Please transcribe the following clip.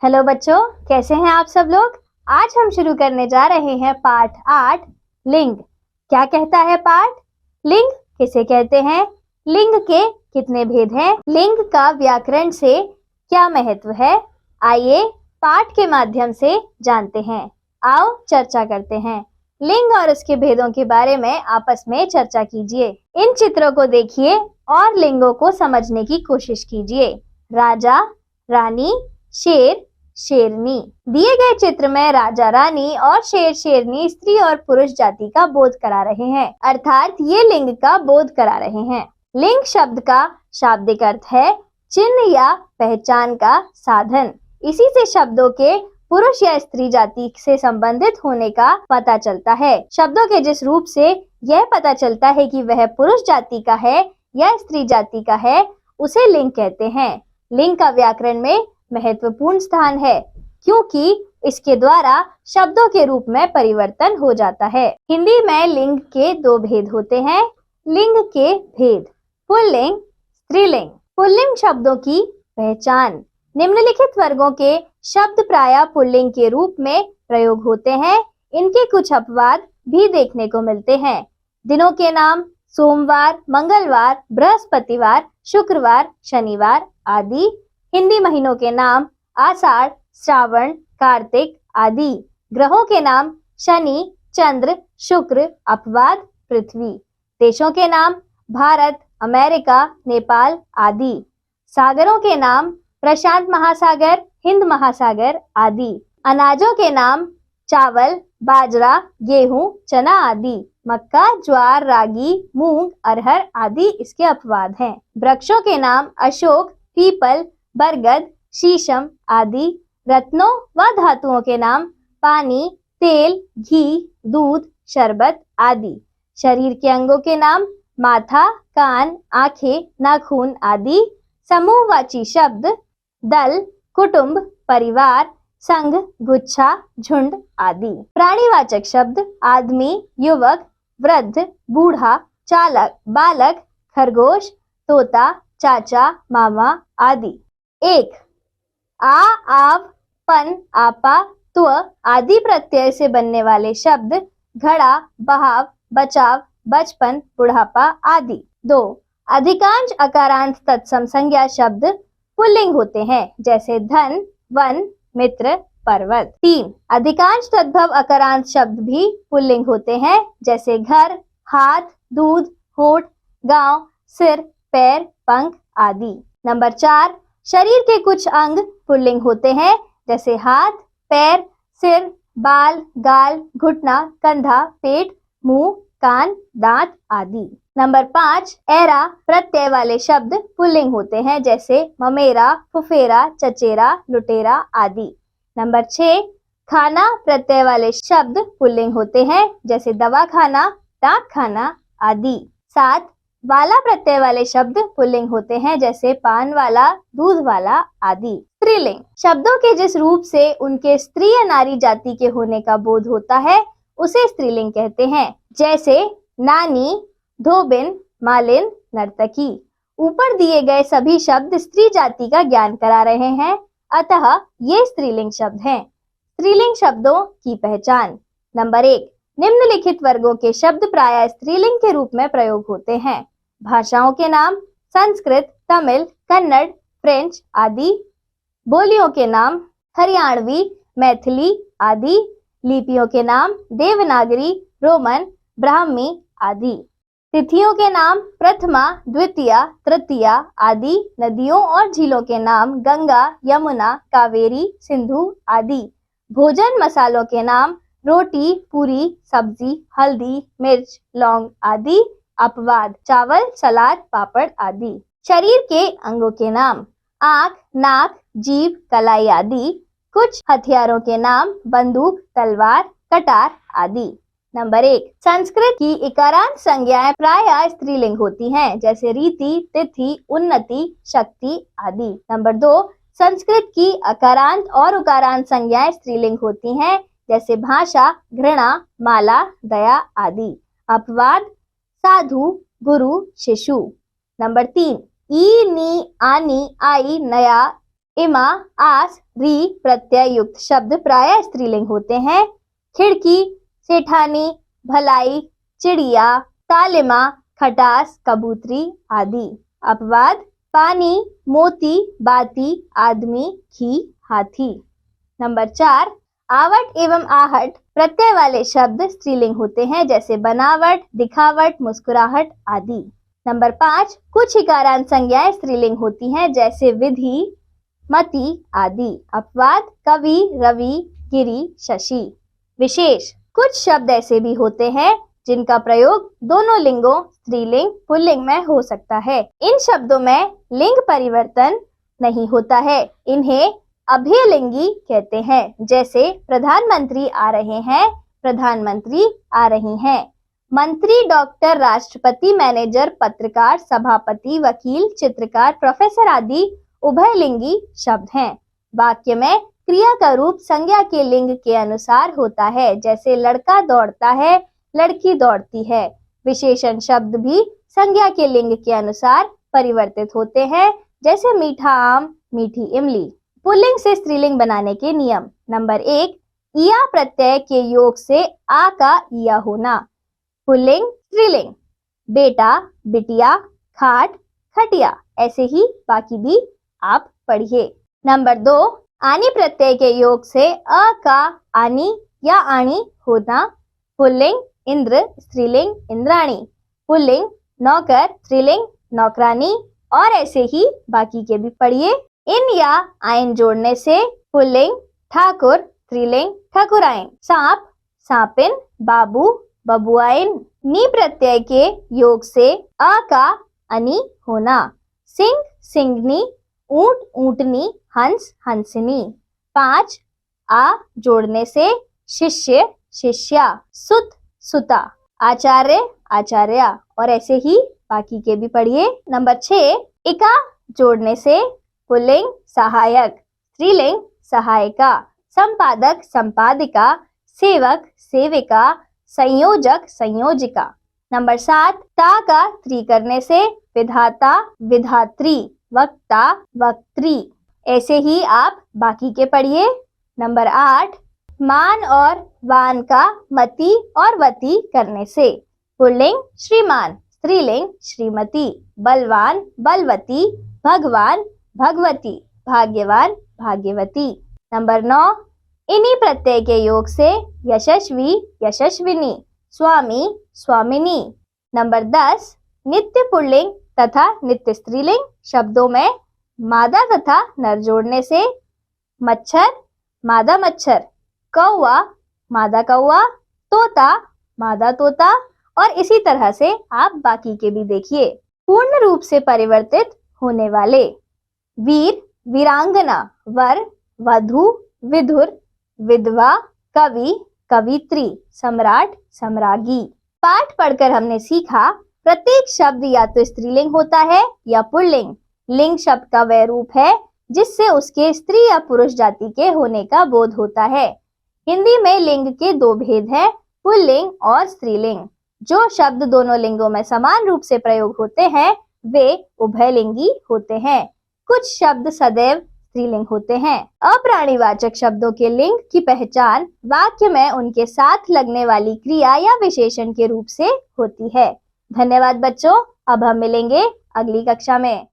Hello बच्चों, कैसे हैं आप सब लोग। आज हम शुरू करने जा रहे हैं पाठ 8 लिंग। क्या कहता है पाठ? लिंग किसे कहते हैं? लिंग के कितने भेद हैं? लिंग का व्याकरण से क्या महत्व है? आइए पाठ के माध्यम से जानते हैं। आओ चर्चा करते हैं। लिंग और उसके भेदों के बारे में आपस में चर्चा कीजिए। इन चित्रों को देखिए और लिंगों को समझने की कोशिश कीजिए। राजा, रानी, शेर, शेरनी। दिए गए चित्र में राजा, रानी और शेर, शेरनी स्त्री और पुरुष जाति का बोध करा रहे हैं, अर्थात ये लिंग का बोध करा रहे हैं। लिंग शब्द का शाब्दिक अर्थ है चिन्ह या पहचान का साधन। इसी से शब्दों के पुरुष या स्त्री जाति से संबंधित होने का पता चलता है। शब्दों के जिस रूप से यह पता चलता है कि वह पुरुष जाति का है या स्त्री जाति का है, उसे लिंग कहते हैं। लिंग का व्याकरण में महत्वपूर्ण स्थान है, क्योंकि इसके द्वारा शब्दों के रूप में परिवर्तन हो जाता है। हिंदी में लिंग के दो भेद होते हैं। लिंग के भेद: पुल्लिंग, स्त्रीलिंग। पुल्लिंग शब्दों की पहचान: निम्नलिखित वर्गों के शब्द प्रायः पुल्लिंग के रूप में प्रयोग होते हैं। इनके कुछ अपवाद भी देखने को मिलते हैं। दिनों के नाम: सोमवार, मंगलवार, बृहस्पतिवार, शुक्रवार, शनिवार आदि। हिंदी महीनों के नाम: आषाढ़, श्रावण, कार्तिक आदि। ग्रहों के नाम: शनि, चंद्र, शुक्र। अपवाद: पृथ्वी। देशों के नाम: भारत, अमेरिका, नेपाल आदि। सागरों के नाम: प्रशांत महासागर, हिंद महासागर आदि। अनाजों के नाम: चावल, बाजरा, गेहूं, चना आदि। मक्का, ज्वार, रागी, मूंग, अरहर आदि इसके अपवाद हैं। वृक्षों के नाम: अशोक, पीपल, बरगद, शीशम आदि। रत्नों व धातुओं के नाम: पानी, तेल, घी, दूध, शरबत आदि। शरीर के अंगों के नाम: माथा, कान, आंखें, नाखून आदि। समूहवाची शब्द: दल, कुटुंब, परिवार, संघ, गुच्छा, झुंड आदि। प्राणीवाचक शब्द: आदमी, युवक, वृद्ध, बूढ़ा, चालक, बालक, खरगोश, तोता, चाचा, मामा आदि। एक आ, आव, पन, आपा, त्व आदि प्रत्यय से बनने वाले शब्द: घड़ा, बहाव, बचाव, बचपन, बुढ़ापा आदि। दो अधिकांश अकारांत तत्सम संज्ञा शब्द पुल्लिंग होते हैं, जैसे धन, वन, मित्र, पर्वत। तीन अधिकांश तद्भव अकारांत शब्द भी पुल्लिंग होते हैं, जैसे घर, हाथ, दूध, होठ, गांव, सिर, पैर, पंख आदि। नंबर 4 शरीर के कुछ अंग पुल्लिंग होते हैं, जैसे हाथ, पैर, सिर, बाल, गाल, घुटना, कंधा, पेट, मुंह, कान, दांत आदि। नंबर 5 एरा प्रत्यय वाले शब्द पुल्लिंग होते हैं, जैसे ममेरा, फुफेरा, चचेरा, लुटेरा आदि। नंबर 6 खाना प्रत्यय वाले शब्द पुल्लिंग होते हैं, जैसे दवा खाना, डाक खाना आदि। 7 वाला प्रत्यय वाले शब्द पुल्लिंग होते हैं, जैसे पान वाला, दूध वाला आदि। स्त्रीलिंग शब्दों के जिस रूप से उनके स्त्री या नारी जाति के होने का बोध होता है, उसे स्त्रीलिंग कहते हैं, जैसे नानी, धोबिन, मालिन, नर्तकी। ऊपर दिए गए सभी शब्द स्त्री जाति का ज्ञान करा रहे हैं, अतः ये स्त्रीलिंग शब्द हैं। स्त्रीलिंग शब्दों की पहचान: नंबर 1 निम्नलिखित वर्गों के शब्द प्रायः स्त्रीलिंग के रूप में प्रयोग होते हैं। भाषाओं के नाम: संस्कृत, तमिल, कन्नड़, फ्रेंच आदि। बोलियों के नाम: हरियाणवी, मैथिली आदि। लिपियों के नाम: देवनागरी, रोमन, ब्राह्मी आदि। तिथियों के नाम: प्रथमा, द्वितीया, तृतीया आदि। नदियों और झीलों के नाम: गंगा, यमुना, कावेरी, सिंधु आदि। भोजन मसालों के नाम: रोटी, पूरी, सब्जी, हल्दी, मिर्च, लौंग आदि। अपवाद: चावल, सलाद, पापड़ आदि। शरीर के अंगों के नाम: आंख, नाक, जीभ, कलाई आदि। कुछ हथियारों के नाम: बंदूक, तलवार, कटार आदि। नंबर 1 संस्कृत की इकारांत संज्ञाएं प्रायः स्त्रीलिंग होती हैं, जैसे रीति, तिथि, उन्नति, शक्ति आदि। नंबर 2 संस्कृत की अकारांत और उकारांत संज्ञाएं स्त्रीलिंग होती हैं, जैसे भाषा, घृणा, माला, दया आदि। अपवाद: साधु, गुरु, शिशु। नंबर 3 ई, नी, आनी, आई, नया, इमा, आस, री प्रत्यय युक्त शब्द प्रायः स्त्रीलिंग होते हैं। खिड़की, सेठानी, भलाई, चिड़िया, तालिमा, खटास, कबूतरी आदि। अपवाद, पानी, मोती, बाती, आदमी, घी, हाथी। नंबर 4, आवट एवं आहट प्रत्यय वाले शब्द स्त्रीलिंग होते हैं, जैसे बनावट, दिखावट, मुस्कुराहट आदि। नंबर 5, कुछ इकारांत संज्ञाएं स्त्रीलिंग होती हैं, जैसे विधि, मति आदि। अपवाद, कवि, रवि, गिरी, शशि। विशेष, कुछ शब्द ऐसे भी होते हैं जिनका प्रयोग दोनों लिंगों स्त्रीलिंग पुल्लिंग में हो सकता है। इन शब्दों में लिंग परिवर्तन नहीं होता है, इन्हें अभयलिंगी कहते हैं, जैसे प्रधानमंत्री आ रहे हैं, प्रधानमंत्री आ रही हैं। मंत्री, डॉक्टर, राष्ट्रपति, मैनेजर, पत्रकार, सभापति, वकील, चित्रकार, प्रोफेसर आदि उभयलिंगी शब्द हैं। वाक्य में क्रिया का रूप संज्ञा के लिंग के अनुसार होता है, जैसे लड़का दौड़ता है, लड़की दौड़ती है। विशेषण शब्द भी संज्ञा के लिंग के अनुसार परिवर्तित होते हैं, जैसे मीठा आम, मीठी इमली। पुल्लिंग से स्त्रीलिंग बनाने के नियम। नंबर 1, इया प्रत्यय के योग से आ का इया होना। पुल्लिंग स्त्रीलिंग, बेटा, बिटिया, खाट, खटिया। ऐसे ही बाकी भी आप पढ़िए। नंबर 2, आनी प्रत्यय के योग से अ का आनी या आणी होना। पुल्लिंग इंद्र, स्त्रीलिंग इंद्राणी। पुल्लिंग नौकर, स्त्रीलिंग नौकरानी। और ऐसे ही बाकी के भी पढ़िए। इन या आइन जोड़ने से पुल्लिंग ठाकुर, स्त्रीलिंग ठाकुराइन। सांप, सांपिन, बाबू, बबुआइन। नी प्रत्यय के योग से अ का अनि होना। सिंह, सिंघनी, ऊंट, ऊंटनी, हंस, हंसिनी। 5, आ जोड़ने से शिष्य, शिष्या। सुत, सुता। आचार्य, आचार्या। और ऐसे ही बाकी के भी पढ़िए। नंबर 6, इका जोड़ने से पुल्लिंग सहायक, स्त्रीलिंग सहायिका। संपादक, संपादिका। सेवक, सेविका। संयोजक, संयोजिका। नंबर 7, ता का त्री करने से विधाता, विधात्री। वक्ता, वक्त्री। ऐसे ही आप बाकी के पढ़िए। नंबर 8, मान और वान का मति और वती करने से पुल्लिंग श्रीमान, स्त्रीलिंग श्रीमती। बलवान, बलवती। भगवान, भगवती। भाग्यवान, भाग्यवती। नंबर 9, इन्हीं प्रत्यय के योग से यशस्वी, यशस्विनी। स्वामी, स्वामिनी। नंबर 10, नित्य पुल्लिंग तथा नित्य स्त्रीलिंग शब्दों में मादा तथा नर जोड़ने से मच्छर, मादा मच्छर। कौवा, मादा कौवा। तोता, मादा तोता। और इसी तरह से आप बाकी के भी देखिए। पूर्ण रूप से परिवर्तित होने वाले वीर, वीरांगना। वर, वधू, विधुर, विधवा। कवि, कवित्री। सम्राट, सम्राज्ञी। पाठ पढ़कर हमने सीखा, प्रत्येक शब्द या तो स्त्रीलिंग होता है या पुल्लिंग। लिंग शब्द का वह रूप है जिससे उसके स्त्री या पुरुष जाति के होने का बोध होता है। हिंदी में लिंग के 2 भेद हैं, पुल्लिंग और स्त्रीलिंग। जो शब्द दोनों लिंगों में समान रूप से प्रयोग होते हैं वे उभयलिंगी होते हैं। कुछ शब्द सदैव स्त्रीलिंग होते हैं। अप्राणीवाचक शब्दों के लिंग की पहचान वाक्य में उनके साथ लगने वाली क्रिया या विशेषण के रूप से होती है। धन्यवाद बच्चों, अब हम मिलेंगे अगली कक्षा में।